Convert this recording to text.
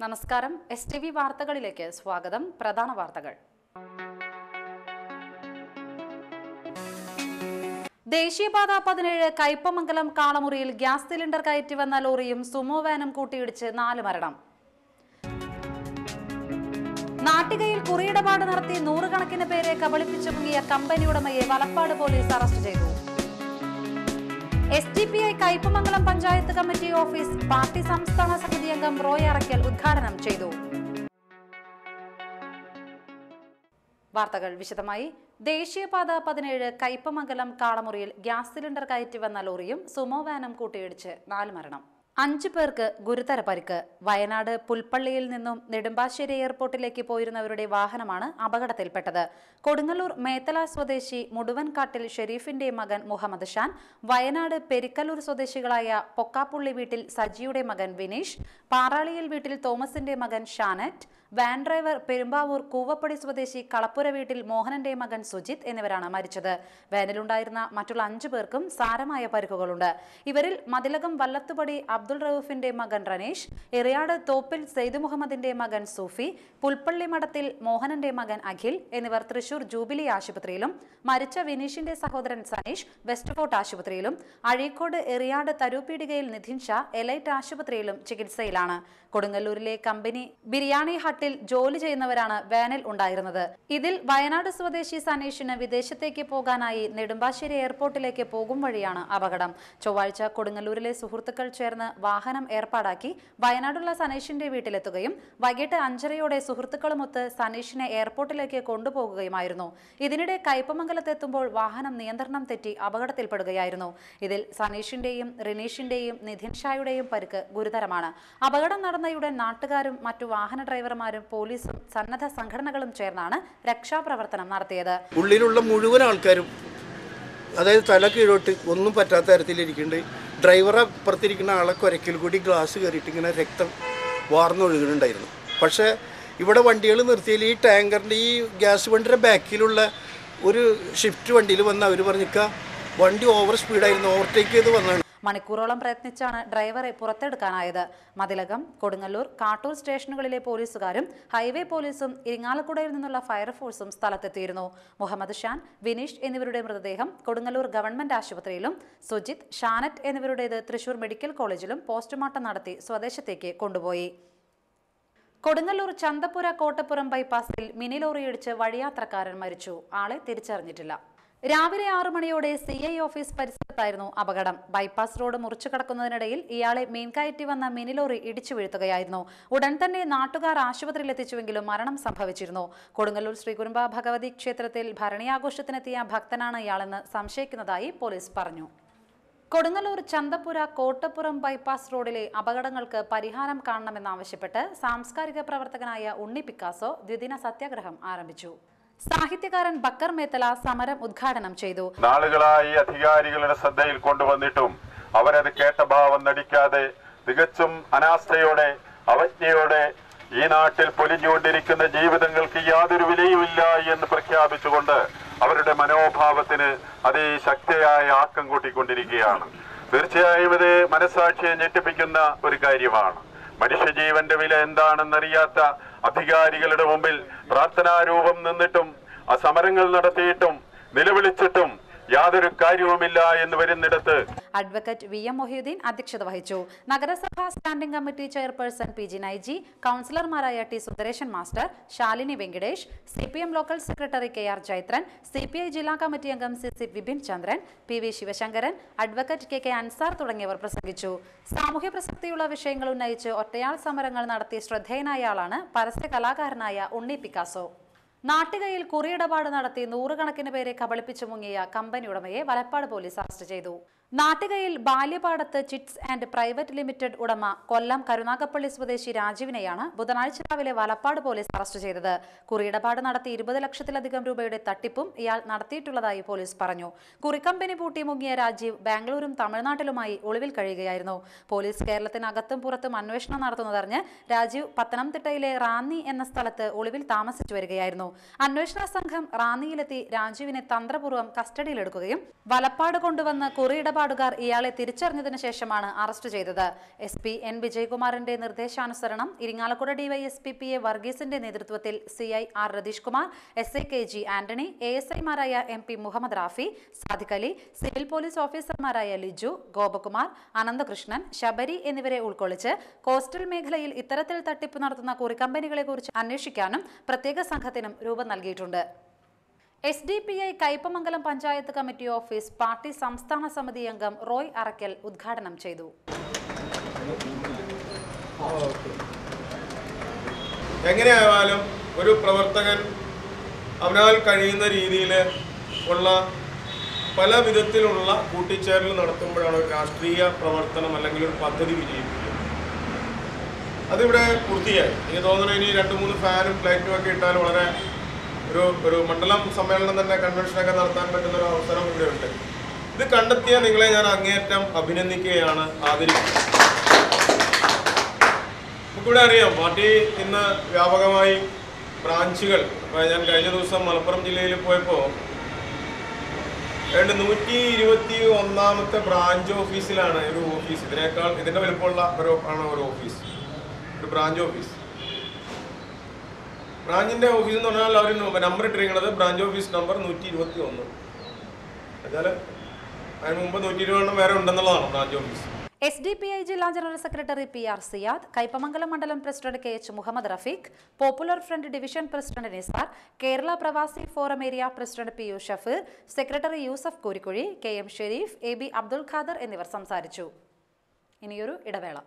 നമസ്കാരം. STV വാർത്തകളിലേക്ക് സ്വാഗതം. പ്രധാന വാർത്തകൾ. ദേശീയപാത 17 കയ്പമംഗലം കാളമുറിയിൽ ഗ്യാസ് സിലിണ്ടർ കയറ്റി വന്ന ലോറിയും സുമോ വാനും കൂട്ടിയിടിച്ച് 4 മരണം. നാട്ടികയിൽ കുറിയിടപാട് നടത്തി നൂറുകണക്കിന് പേരെ കബളിപ്പിച്ചു മുങ്ങിയ കമ്പനി ഉടമയെ വലപ്പാട് പോലീസ് അറസ്റ്റ് ചെയ്തു. SDPI Kaipamangalam panchayat committee office party സംസ്ഥാന സമിതി അംഗം റോയ് അറയ്ക്കൽ ഉദ്ഘാടനം ചെയ്തു. വാർത്തകൾ വിശദമായി. ദേശീയപാത 17 കയ്പമംഗലം കാളമുറിയിൽ ഗ്യാസ് സിലിണ്ടർ കയറ്റി വന്ന ലോറിയും സുമോ വാനും കൂട്ടിയിടിച്ച് 4 മരണം. 5 പേർക്ക് ഗുരുതര പരിക്ക്. വയനാട് പുൽപ്പള്ളിയിൽ നിന്നും നെടുമ്പാശ്ശേരി എയർപോർട്ടിലേക്ക് പോയിരുന്നവരുടെ വാഹനമാണ് അപകടത്തിൽപ്പെട്ടത്. കൊടുങ്ങല്ലൂർ മേത്തല സ്വദേശി മുടുവൻകാട്ടിൽ ഷെരീഫിന്റെ മകൻ മുഹമ്മദ് ഷാൻ, വയനാട് പെരിക്കല്ലൂർ സ്വദേശികളായ പൊക്കാപ്പുള്ളി വീട്ടിൽ സജിയുടെ മകൻ വിനീഷ്, പാറാളിയിൽ വീട്ടിൽ തോമസിന്റെ മകൻ ഷാനറ്റ്, വാൻ ഡ്രൈവർ പെരുമ്പാവൂർ കൂവപ്പടി സ്വദേശി കളപ്പുര വീട്ടിൽ മോഹനന്റെ മകൻ സുജിത് എന്നിവരാണ് മരിച്ചത്. വാനിലുണ്ടായിരുന്ന മറ്റുള്ള 5 പേർക്കും സാരമായ പരിക്കുകളുണ്ട്. ഇവരിൽ മതിലകം വല്ലത്തുപടി അബ്ദുൾ റൌഫിന്റെ മകൻ റനീഷ്, എറിയാട് തോപ്പിൽ സെയ്ദ് മുഹമ്മദിന്റെ മകൻ സൂഫി, പുൽപ്പള്ളി മഠത്തിൽ മോഹനന്റെ മകൻ അഖിൽ എന്നിവർ തൃശൂർ ജൂബിലി ആശുപത്രിയിലും, മരിച്ച വിനീഷിന്റെ സഹോദരൻ സനീഷ് വെസ്റ്റ് ഫോർട്ട് ആശുപത്രിയിലും, അഴീക്കോട് എറിയാട് തരൂപ്പീടികയിൽ നിധിൻ ഷാ എലൈറ്റ് ആശുപത്രിയിലും ചികിത്സയിലാണ്. കൊടുങ്ങല്ലൂരിലെ കമ്പനി ബിരിയാണി ഹട്ടിൽ ജോലി ചെയ്യുന്നവരാണ് വാനിൽ ഉണ്ടായിരുന്നത്. ഇതിൽ വയനാട് സ്വദേശി സനീഷിന് വിദേശത്തേക്ക് പോകാനായി നെടുമ്പാശ്ശേരി എയർപോർട്ടിലേക്ക് പോകും വഴിയാണ് അപകടം. ചൊവ്വാഴ്ച കൊടുങ്ങല്ലൂരിലെ സുഹൃത്തുക്കൾ ചേർന്ന് വാഹനം ഏർപ്പാടാക്കി വയനാടുള്ള സനീഷിന്റെ വീട്ടിലെത്തുകയും വൈകിട്ട് 5:30 സുഹൃത്തുക്കളുമൊത്ത് സനീഷിനെ എയർപോർട്ടിലേക്ക് കൊണ്ടുപോകുകയുമായിരുന്നു. ഇതിനിടെ കയ്പമംഗലത്തെത്തുമ്പോൾ വാഹനം നിയന്ത്രണം തെറ്റി അപകടത്തിൽപ്പെടുകയായിരുന്നു. ഇതിൽ സനീഷിന്റെയും റിനീഷിന്റെയും നിധിൻ ഷായുടെയും പരിക്ക് ഗുരുതരമാണ്. അപകടം നടന്നയുടൻ നാട്ടുകാരും മറ്റു വാഹന ഡ്രൈവർമാരും പോലീസും സന്നദ്ധ സംഘടനകളും ചേർന്നാണ് രക്ഷാപ്രവർത്തനം നടത്തിയത്. ഉള്ളിലുള്ള മുഴുവൻ ആൾക്കാരും, അതായത് തല കീഴോട്ട് ഒന്നും പറ്റാത്ത തരത്തിലിരിക്കുന്നുണ്ട്. ഡ്രൈവറെ അപ്പുറത്തിരിക്കുന്ന ആളെ കുരക്കിൽ കൂടി ഗ്ലാസ് കയറിയിട്ട് ഇങ്ങനെ രക്തം വാർന്നൊഴുകുന്നുണ്ടായിരുന്നു. പക്ഷേ ഇവിടെ വണ്ടികൾ നിർത്തിയാൽ ഈ ടാങ്കറിൻ്റെ ഈ ഗ്യാസ് വണ്ടിയുടെ ബാക്കിലുള്ള ഒരു ഷിഫ്റ്റ് വണ്ടിയിൽ വന്ന് അവർ പറഞ്ഞിക്ക വണ്ടി ഓവർ സ്പീഡായിരുന്നു, ഓവർടേക്ക് ചെയ്ത് വന്നാണ്. മണിക്കൂറോളം പ്രയത്നിച്ചാണ് ഡ്രൈവറെ പുറത്തെടുക്കാനായത്. മതിലകം, കൊടുങ്ങല്ലൂർ, കാട്ടൂർ സ്റ്റേഷനുകളിലെ പോലീസുകാരും ഹൈവേ പോലീസും ഇരിങ്ങാലക്കുടയിൽ നിന്നുള്ള ഫയർഫോഴ്സും സ്ഥലത്തെത്തിയിരുന്നു. മുഹമ്മദ് ഷാൻ, വിനീഷ് എന്നിവരുടെ മൃതദേഹം കൊടുങ്ങല്ലൂർ ഗവൺമെന്റ് ആശുപത്രിയിലും സുജിത്, ഷാനറ്റ് എന്നിവരുടേത് തൃശൂർ മെഡിക്കൽ കോളേജിലും പോസ്റ്റ്മോർട്ടം നടത്തി സ്വദേശത്തേക്ക് കൊണ്ടുപോയി. കൊടുങ്ങല്ലൂർ ചന്തപ്പുര കോട്ടപ്പുറം ബൈപ്പാസിൽ മിനി ലോറിയിടിച്ച് വഴിയാത്രക്കാരൻ മരിച്ചു. ആളെ തിരിച്ചറിഞ്ഞിട്ടില്ല. രാവിലെ 6 മണിയോടെ CI ഓഫീസ് പരിസരത്തായിരുന്നു അപകടം. ബൈപ്പാസ് റോഡ് മുറിച്ചു കടക്കുന്നതിനിടയിൽ ഇയാളെ മീൻകയറ്റി വന്ന മിനി ലോറി ഇടിച്ചു വീഴ്ത്തുകയായിരുന്നു. ഉടൻ തന്നെ നാട്ടുകാർ ആശുപത്രിയിലെത്തിച്ചുവെങ്കിലും മരണം സംഭവിച്ചിരുന്നു. കൊടുങ്ങല്ലൂർ ശ്രീകുരുമ്പ ഭഗവതി ക്ഷേത്രത്തിൽ ഭരണിയാഘോഷത്തിനെത്തിയ ഭക്തനാണ് ഇയാളെന്ന് സംശയിക്കുന്നതായി പോലീസ് പറഞ്ഞു. കൊടുങ്ങല്ലൂർ ചന്തപ്പുര കോട്ടപ്പുറം ബൈപ്പാസ് റോഡിലെ അപകടങ്ങൾക്ക് പരിഹാരം കാണണമെന്നാവശ്യപ്പെട്ട് സാംസ്കാരിക പ്രവർത്തകനായ ഉണ്ണി പിക്കാസോ ദ്വിദിന സത്യാഗ്രഹം ആരംഭിച്ചു. സാഹിത്യകാരൻ ബക്കർ മേത്തല സമരം ഉദ്ഘാടനം ചെയ്തു. നാളുകളായി അധികാരികളുടെ ശ്രദ്ധയിൽ കൊണ്ടുവന്നിട്ടും അവരത് കേട്ട ഭാവം നടിക്കാതെ തികച്ചും അനാസ്ഥയോടെ അവജ്ഞയോടെ ഈ നാട്ടിൽ പൊലിഞ്ഞുകൊണ്ടിരിക്കുന്ന ജീവിതങ്ങൾക്ക് യാതൊരു വിലയുമില്ല എന്ന് പ്രഖ്യാപിച്ചുകൊണ്ട് അവരുടെ മനോഭാവത്തിന് അതിശക്തിയായ ആക്കം കൂട്ടിക്കൊണ്ടിരിക്കുകയാണ്. തീർച്ചയായും ഇത് മനസ്സാക്ഷിയെ ഞെട്ടിപ്പിക്കുന്ന ഒരു കാര്യമാണ്. മനുഷ്യജീവന്റെ വില എന്താണെന്നറിയാത്ത അധികാരികളുടെ മുമ്പിൽ പ്രാർത്ഥനാരൂപം നിന്നിട്ടും സമരങ്ങൾ നടത്തിയിട്ടും നിലവിളിച്ചിട്ടും യാതൊരു കാര്യവുമില്ല എന്ന് വരുന്നിടത്ത് അഡ്വക്കേറ്റ് VM മൊഹീദ്ദീൻ അധ്യക്ഷത വഹിച്ചു. നഗരസഭാ standing committee chairperson PG Naiji, കൗൺസിലർമാരായ T Sundaresan master, Shalini Venkatesh, CPM local secretary KR Jayathran, CPI ജില്ലാ കമ്മിറ്റി അംഗം CC Vipin Chandran, PV Sivasankaran, advocate KK Ansar തുടങ്ങിയവർ പ്രസംഗിച്ചു. സാമൂഹ്യ പ്രസക്തിയുള്ള വിഷയങ്ങൾ ഉന്നയിച്ച് ഒറ്റയാൾ സമരങ്ങൾ നടത്തി ശ്രദ്ധേയനായ ആളാണ് പരസ്യ കലാകാരനായ ഉണ്ണി പിക്കാസോ. നാട്ടികയിൽ കുറിയിടപാട് നടത്തി നൂറുകണക്കിന് പേരെ കബളിപ്പിച്ചു മുങ്ങിയ കമ്പനി ഉടമയെ വലപ്പാട് പോലീസ് അറസ്റ്റ് ചെയ്തു. നാട്ടികയിൽ ബാല്യപാടത്ത് ചിറ്റ്സ് ആൻഡ് പ്രൈവറ്റ് ലിമിറ്റഡ് ഉടമ കൊല്ലം കരുനാഗപ്പള്ളി സ്വദേശി രാജീവിനെയാണ് ബുധനാഴ്ച രാവിലെ വലപ്പാട് പോലീസ് അറസ്റ്റ് ചെയ്തത്. കുറിയിടപാട് നടത്തി 20 ലക്ഷത്തിലധികം രൂപയുടെ തട്ടിപ്പും ഇയാൾ നടത്തിയിട്ടുള്ളതായി പോലീസ് പറഞ്ഞു. കുറിക്കമ്പനി പൂട്ടി മുങ്ങിയ രാജീവ് ബാംഗ്ലൂരും തമിഴ്നാട്ടിലുമായി ഒളിവിൽ കഴിയുകയായിരുന്നു. പോലീസ് കേരളത്തിനകത്തും പുറത്തും അന്വേഷണം നടത്തുന്നതറിഞ്ഞ് രാജീവ് പത്തനംതിട്ടയിലെ റാന്നി എന്ന സ്ഥലത്ത് ഒളിവിൽ താമസിച്ചു വരികയായിരുന്നു. അന്വേഷണ സംഘം റാന്നിയിലെത്തി രാജീവിനെ തന്ത്രപൂർവ്വം കസ്റ്റഡിയിലെടുക്കുകയും വലപ്പാട് കൊണ്ടുവന്ന് കുറിയിടപാട് ഇടപാടുകാർ ഇയാളെ തിരിച്ചറിഞ്ഞതിനു ശേഷമാണ് അറസ്റ്റ് ചെയ്തത്. SP N വിജയകുമാറിന്റെ നിർദ്ദേശാനുസരണം ഇരിങ്ങാലക്കുട DYSP PA വർഗീസിന്റെ നേതൃത്വത്തിൽ CI R Ratheesh Kumar, SI KG Antony, ASI-മാരായ MP Muhammad Rafi, Sadiq Ali, civil police ഓഫീസർമാരായ ലിജു, ഗോപകുമാർ, അനന്തകൃഷ്ണൻ, ശബരി എന്നിവരെ ഉൾക്കൊള്ളിച്ച് കോസ്റ്റൽ മേഖലയിൽ ഇത്തരത്തിൽ തട്ടിപ്പ് നടത്തുന്ന കുറിക്കമ്പനികളെ കുറിച്ച് അന്വേഷിക്കാനും പ്രത്യേക സംഘത്തിനും രൂപം നൽകിയിട്ടുണ്ട്. SDPI Kaipamangalam panchayat committee office party സംസ്ഥാന സമിതി അംഗം റോയ് അറക്കൽ ഉദ്ഘാടനം ചെയ്തു. എങ്ങനെയായാലും ഒരു പ്രവർത്തകൻ അവനാൽ കഴിയുന്ന രീതിയിൽ ഉള്ള പല വിധത്തിലുള്ള കൂട്ടിച്ചേരൽ നടത്തുമ്പോഴാണ് ഒരു രാഷ്ട്രീയ പ്രവർത്തനം അല്ലെങ്കിൽ ഒരു പദ്ധതി വിജയിപ്പിക്കുന്നത്. അതിവിടെ പൂർത്തിയായി. എനിക്ക് തോന്നുന്നു ഇനി 2-3 ഫാനും ലൈറ്റും ഒക്കെ ഇട്ടാൽ വളരെ ഒരു മണ്ഡലം സമ്മേളനം തന്നെ കൺവെൻഷനൊക്കെ നടത്താൻ പറ്റുന്ന ഒരു അവസരം ഇവിടെ ഉണ്ട്. ഇത് കണ്ടെത്തിയ നിങ്ങളെ ഞാൻ അങ്ങേയറ്റം അഭിനന്ദിക്കുകയാണ്, ആദരിക്കുന്നത്. നമുക്കിവിടെ അറിയാം പാർട്ടി ഇന്ന് വ്യാപകമായി ബ്രാഞ്ചുകൾ. ഞാൻ കഴിഞ്ഞ ദിവസം മലപ്പുറം ജില്ലയിൽ പോയപ്പോൾ 121ാമത്തെ ബ്രാഞ്ച് ഓഫീസിലാണ് ഒരു ഓഫീസ്. ഇതിന്റെ വലുപ്പമുള്ള ഒരു ഓഫീസ്, ഒരു ബ്രാഞ്ച് ഓഫീസ്. ബ്രാഞ്ചിന്റെ ഓഫീസ് എന്ന് പറഞ്ഞാൽ അവർ നമ്പർ ഇട്ടിരിക്കുന്നത് ബ്രാഞ്ച് ഓഫീസ് നമ്പർ 121. എന്നാൽ അതിന് മുമ്പ് 120 വേറെ ഉണ്ടെന്നുള്ളതാണ് ബ്രാഞ്ച് ഓഫീസ്. SDPI ജില്ലാ general secretary PR Siyad, Kaipamangalam മണ്ഡലം president KH Muhammad Rafeeq, Popular Front division president Nisar, Kerala പ്രവാസി forum area president PU Shafeer, secretary Yusuf Koorikkuzhi, KM Sherif, AB Abdul Khader എന്നിവർ സംസാരിച്ചു. ഇനിയൊരു ഇടവേള.